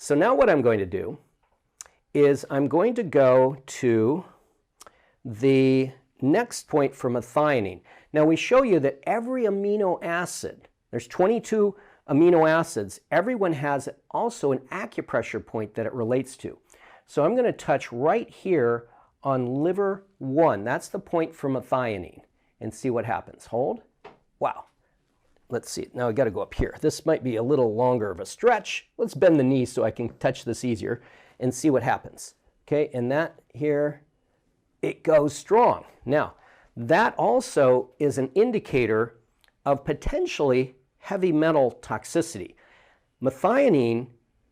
So now what I'm going to do is I'm going to go to the next point for methionine. Now we show you that every amino acid, there's 22 amino acids, everyone has also an acupressure point that it relates to. So I'm going to touch right here on liver 1. That's the point for methionine, and see what happens. Hold. Wow. Let's see. Now I've got to go up here. This might be a little longer of a stretch. Let's bend the knee so I can touch this easier and see what happens. Okay, and that here, it goes strong. Now, that also is an indicator of potentially heavy metal toxicity. Methionine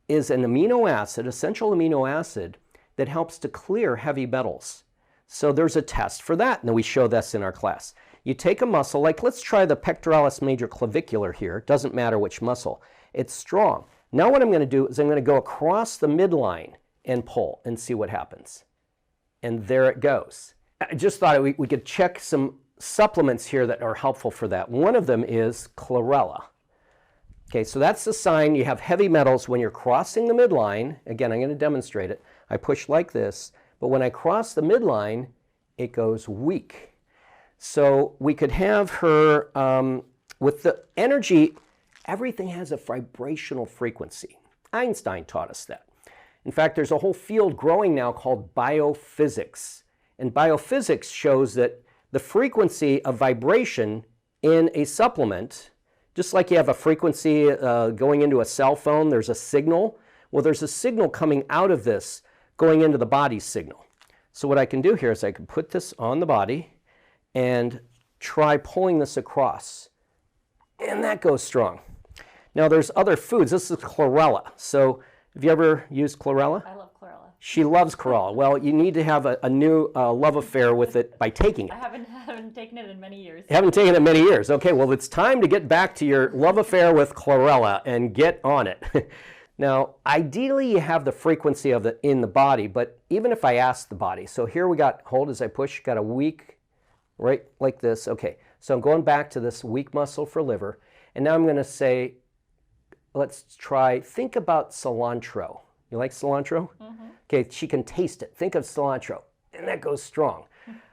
is an amino acid, essential amino acid, that helps to clear heavy metals. So there's a test for that, and we show this in our class. You take a muscle, like let's try the pectoralis major clavicular here. It doesn't matter which muscle. It's strong. Now what I'm going to do is I'm going to go across the midline and pull and see what happens. And there it goes. I just thought we could check some supplements here that are helpful for that. One of them is chlorella. Okay, so that's the sign you have heavy metals when you're crossing the midline. Again, I'm going to demonstrate it. I push like this, but when I cross the midline, it goes weak. So we could have her, with the energy, everything has a vibrational frequency. Einstein taught us that. In fact, there's a whole field growing now called biophysics. And biophysics shows that the frequency of vibration in a supplement, just like you have a frequency going into a cell phone, there's a signal. Well, there's a signal coming out of this going into the body's signal. So what I can do here is I can put this on the body and try pulling this across. And that goes strong. Now there's other foods. This is chlorella. So have you ever used chlorella? I love chlorella. She loves chlorella. Well, you need to have a new love affair with it by taking it. I haven't taken it in many years. You haven't taken it in many years. Okay, well it's time to get back to your love affair with chlorella and get on it. Now, ideally you have the frequency of it in the body, but even if I ask the body, so here we got, hold as I push, got a weak, right like this. Okay, so I'm going back to this weak muscle for liver, and now I'm going to say, let's try, think about cilantro. You like cilantro? Mm-hmm. Okay, she can taste it. Think of cilantro, and that goes strong.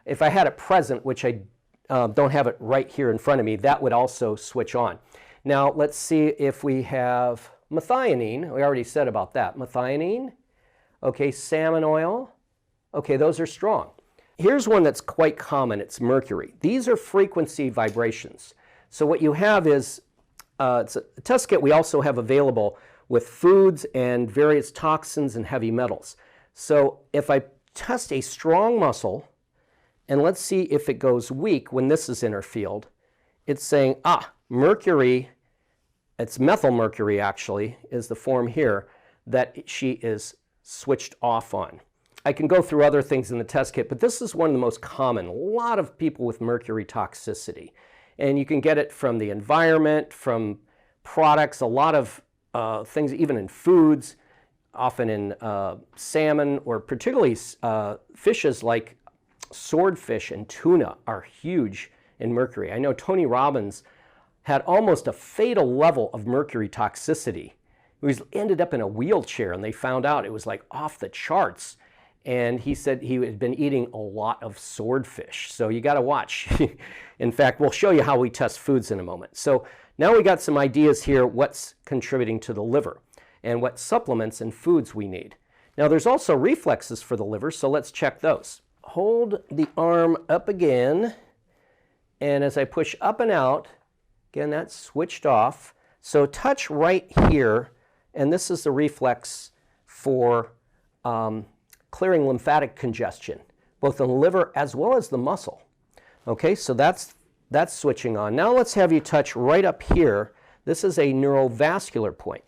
If I had it present, which I don't have it right here in front of me, that would also switch on. Now, let's see if we have methionine. We already said about that. Methionine, okay, salmon oil, okay, those are strong. Here's one that's quite common. It's mercury. These are frequency vibrations. So what you have is, it's a test kit we also have available with foods and various toxins and heavy metals. So if I test a strong muscle, and let's see if it goes weak when this is in her field, it's saying, mercury, it's methyl mercury actually, is the form here that she is switched off on. I can go through other things in the test kit, but this is one of the most common. A lot of people with mercury toxicity. And you can get it from the environment, from products, a lot of things, even in foods, often in salmon, or particularly fishes like swordfish and tuna are huge in mercury. I know Tony Robbins had almost a fatal level of mercury toxicity. He ended up in a wheelchair, and they found out it was like off the charts. And he said he had been eating a lot of swordfish. So you got to watch. In fact, we'll show you how we test foods in a moment. So now we got some ideas here what's contributing to the liver and what supplements and foods we need. Now there's also reflexes for the liver, so let's check those. Hold the arm up again, and as I push up and out, again, that's switched off. So touch right here, and this is the reflex for clearing lymphatic congestion, both in the liver as well as the muscle. Okay, so that's switching on. Now let's have you touch right up here. This is a neurovascular point,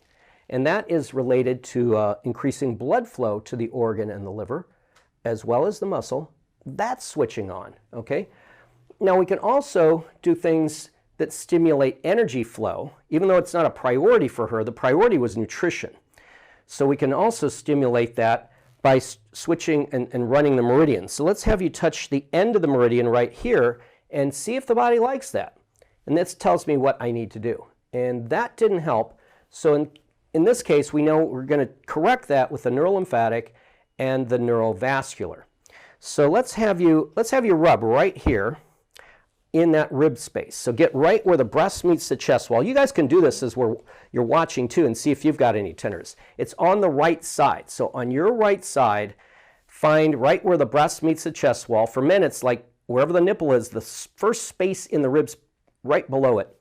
and that is related to increasing blood flow to the organ and the liver, as well as the muscle. That's switching on, okay? Now we can also do things that stimulate energy flow. Even though it's not a priority for her, the priority was nutrition. So we can also stimulate that by switching and running the meridian. So let's have you touch the end of the meridian right here and see if the body likes that. And this tells me what I need to do. And that didn't help. So in this case, we know we're going to correct that with the neurolymphatic and the neurovascular. So let's have you rub right here in that rib space. So get right where the breast meets the chest wall. You guys can do this as you're watching too and see if you've got any tenderness. It's on the right side. So on your right side, find right where the breast meets the chest wall. For men, it's like wherever the nipple is, the first space in the ribs right below it.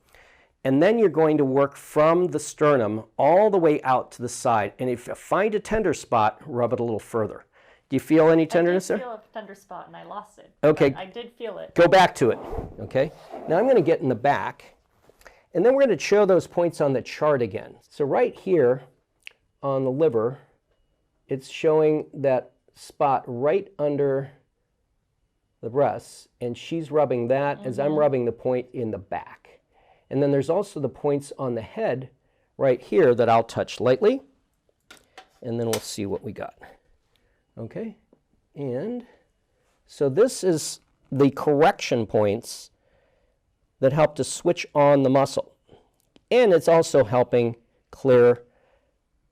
And then you're going to work from the sternum all the way out to the side. And if you find a tender spot, rub it a little further. Do you feel any tenderness there? I did feel a tender spot and I lost it. Okay. I did feel it. Go back to it. Okay. Now I'm going to get in the back. And then we're going to show those points on the chart again. So right here on the liver, it's showing that spot right under the breasts. And she's rubbing that as I'm rubbing the point in the back. And then there's also the points on the head right here that I'll touch lightly. And then we'll see what we got. Okay, and so this is the correction points that help to switch on the muscle. And it's also helping clear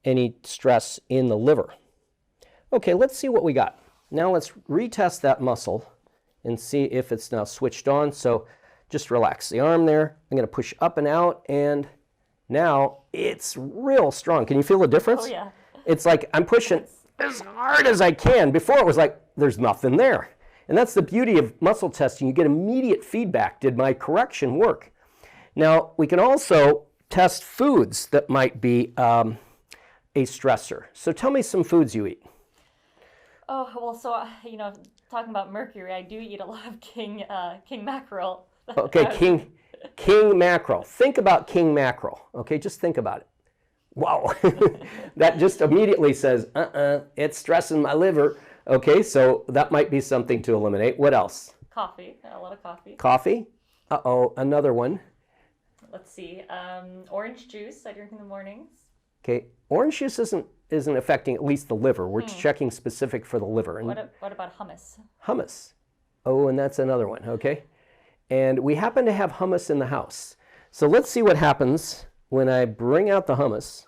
any stress in the liver. Okay, let's see what we got. Now let's retest that muscle and see if it's now switched on. So just relax the arm there. I'm going to push up and out, and now it's real strong. Can you feel the difference? Oh, yeah. It's like I'm pushing as hard as I can. Before it was like, there's nothing there. And that's the beauty of muscle testing. You get immediate feedback. Did my correction work? Now, we can also test foods that might be a stressor. So tell me some foods you eat. Oh, well, so, talking about mercury, I do eat a lot of king mackerel. Okay, king mackerel. Think about king mackerel. Okay, just think about it. Wow, that just immediately says, it's stressing my liver. Okay, so that might be something to eliminate. What else? Coffee, a lot of coffee. Coffee? Uh-oh, another one. Let's see, orange juice I drink in the mornings. Okay, orange juice isn't affecting at least the liver. We're checking specific for the liver. And what about hummus? Hummus. Oh, and that's another one, okay. And we happen to have hummus in the house. So let's see what happens when I bring out the hummus.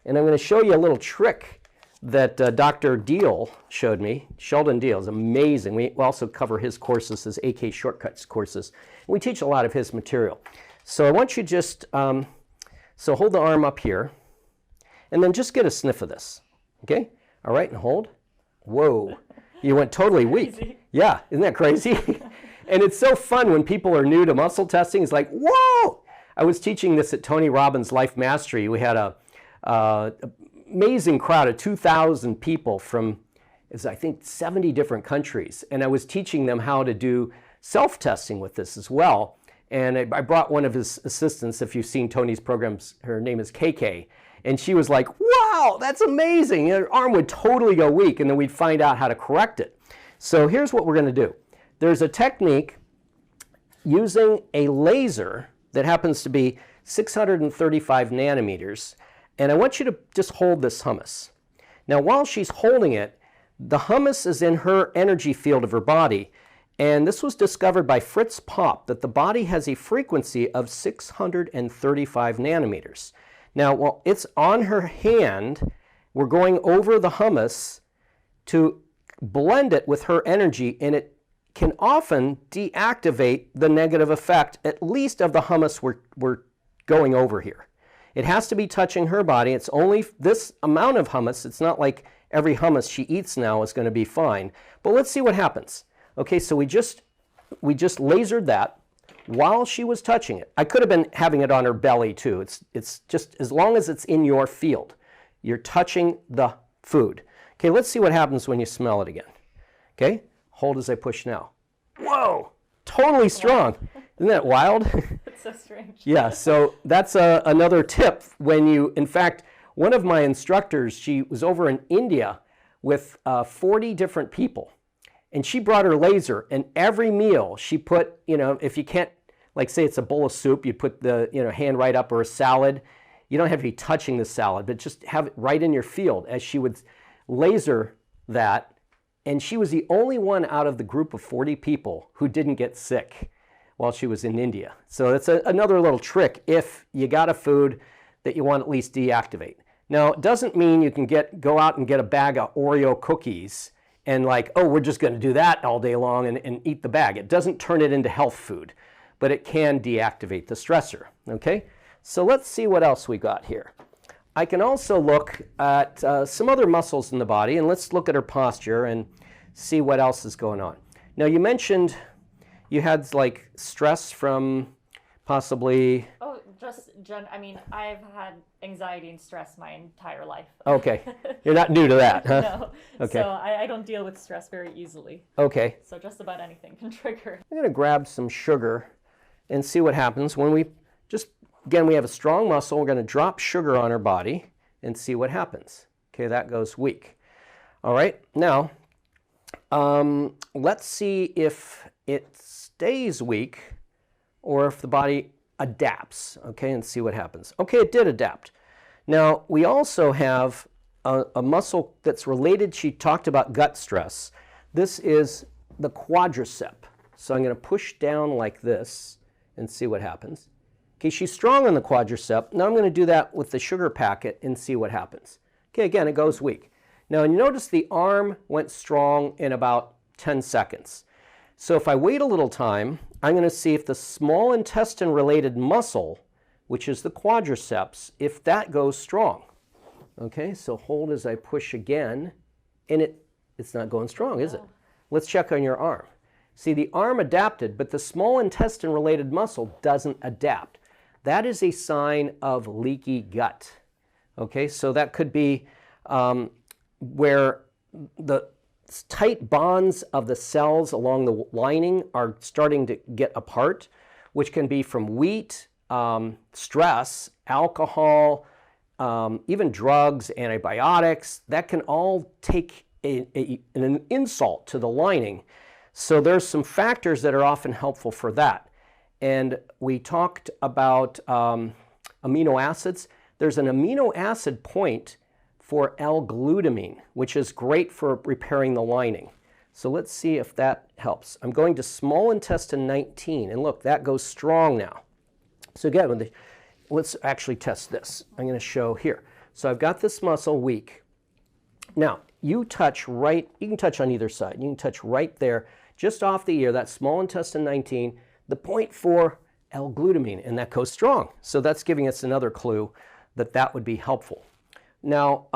And I'm going to show you a little trick that Dr. Deal showed me. Sheldon Deal is amazing. We also cover his courses, his AK Shortcuts courses. We teach a lot of his material. So I want you just, so hold the arm up here, and then just get a sniff of this. Okay? All right, and hold. Whoa. You went totally weak. Yeah, isn't that crazy? And it's so fun when people are new to muscle testing. It's like, whoa! I was teaching this at Tony Robbins' Life Mastery. We had a amazing crowd of 2,000 people from, I think, 70 different countries. And I was teaching them how to do self-testing with this as well. And I brought one of his assistants. If you've seen Tony's programs, her name is KK. And she was like, wow, that's amazing. Her arm would totally go weak, and then we'd find out how to correct it. So here's what we're going to do. There's a technique using a laser that happens to be 635 nanometers. And I want you to just hold this hummus. Now, while she's holding it, the hummus is in her energy field of her body. And this was discovered by Fritz Popp, that the body has a frequency of 635 nanometers. Now, while it's on her hand, we're going over the hummus to blend it with her energy, and it can often deactivate the negative effect, at least of the hummus we're going over here. It has to be touching her body. It's only this amount of hummus. It's not like every hummus she eats now is going to be fine. But let's see what happens. Okay, so we just lasered that while she was touching it. I could have been having it on her belly too. It's just as long as it's in your field. You're touching the food. Okay, let's see what happens when you smell it again. Okay, hold as I push now. Whoa, totally strong. Isn't that wild? It's so strange. Yeah, so that's another tip when you, in fact, one of my instructors, she was over in India with 40 different people. And she brought her laser, and every meal she put, if you can't, like say it's a bowl of soup, you put the hand right up, or a salad. You don't have to be touching the salad, but just have it right in your field as she would laser that. And she was the only one out of the group of 40 people who didn't get sick while she was in India. So that's another little trick if you got a food that you want to at least deactivate. Now, it doesn't mean you can go out and get a bag of Oreo cookies and like, oh, we're just going to do that all day long and eat the bag. It doesn't turn it into health food, but it can deactivate the stressor, okay? So let's see what else we got here. I can also look at some other muscles in the body, and let's look at her posture and see what else is going on. Now, you mentioned you had like stress from possibly... Oh, I mean, I've had anxiety and stress my entire life. Okay. You're not new to that, huh? No. Okay. So I don't deal with stress very easily. Okay. So just about anything can trigger. I'm going to grab some sugar and see what happens when we again, we have a strong muscle. We're going to drop sugar on our body and see what happens. Okay, that goes weak. All right, now let's see if it stays weak or if the body adapts, okay, and see what happens. Okay, it did adapt. Now, we also have a muscle that's related. She talked about gut stress. This is the quadricep. So I'm going to push down like this and see what happens. Okay, she's strong on the quadricep. Now I'm going to do that with the sugar packet and see what happens. Okay, again, it goes weak. Now, you notice the arm went strong in about 10 seconds. So if I wait a little time, I'm going to see if the small intestine related muscle, which is the quadriceps, if that goes strong. Okay, so hold as I push again, and it's not going strong, is it? Let's check on your arm. See, the arm adapted, but the small intestine related muscle doesn't adapt. That is a sign of leaky gut. Okay, so that could be where the tight bonds of the cells along the lining are starting to get apart, which can be from wheat, stress, alcohol, even drugs, antibiotics. That can all take an insult to the lining. So there's some factors that are often helpful for that. And we talked about amino acids. There's an amino acid point for L-glutamine, which is great for repairing the lining. So let's see if that helps. I'm going to small intestine 19, and look, that goes strong now. So again, let's actually test this. I'm going to show here. So I've got this muscle weak. Now, you can touch on either side. You can touch right there, just off the ear, that small intestine 19, the point for L-glutamine, and that goes strong. So that's giving us another clue that that would be helpful. Now,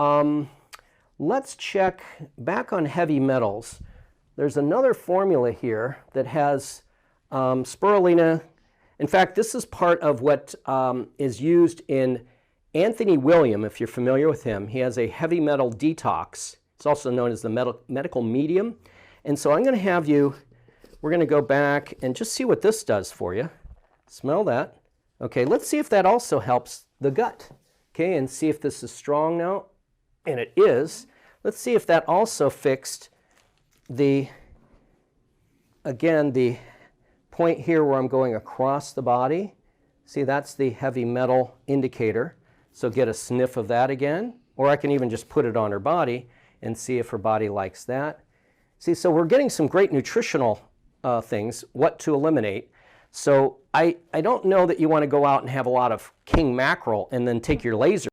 let's check back on heavy metals. There's another formula here that has spirulina. In fact, this is part of what is used in Anthony William, if you're familiar with him. He has a heavy metal detox. It's also known as the medical medium. And so I'm going to have you, we're going to go back and just see what this does for you. Smell that. Okay, let's see if that also helps the gut. Okay, and see if this is strong now. And it is. Let's see if that also fixed the point here where I'm going across the body. See, that's the heavy metal indicator. So get a sniff of that again. Or I can even just put it on her body and see if her body likes that. See, so we're getting some great nutritional things, what to eliminate. So I don't know that you want to go out and have a lot of king mackerel and then take your laser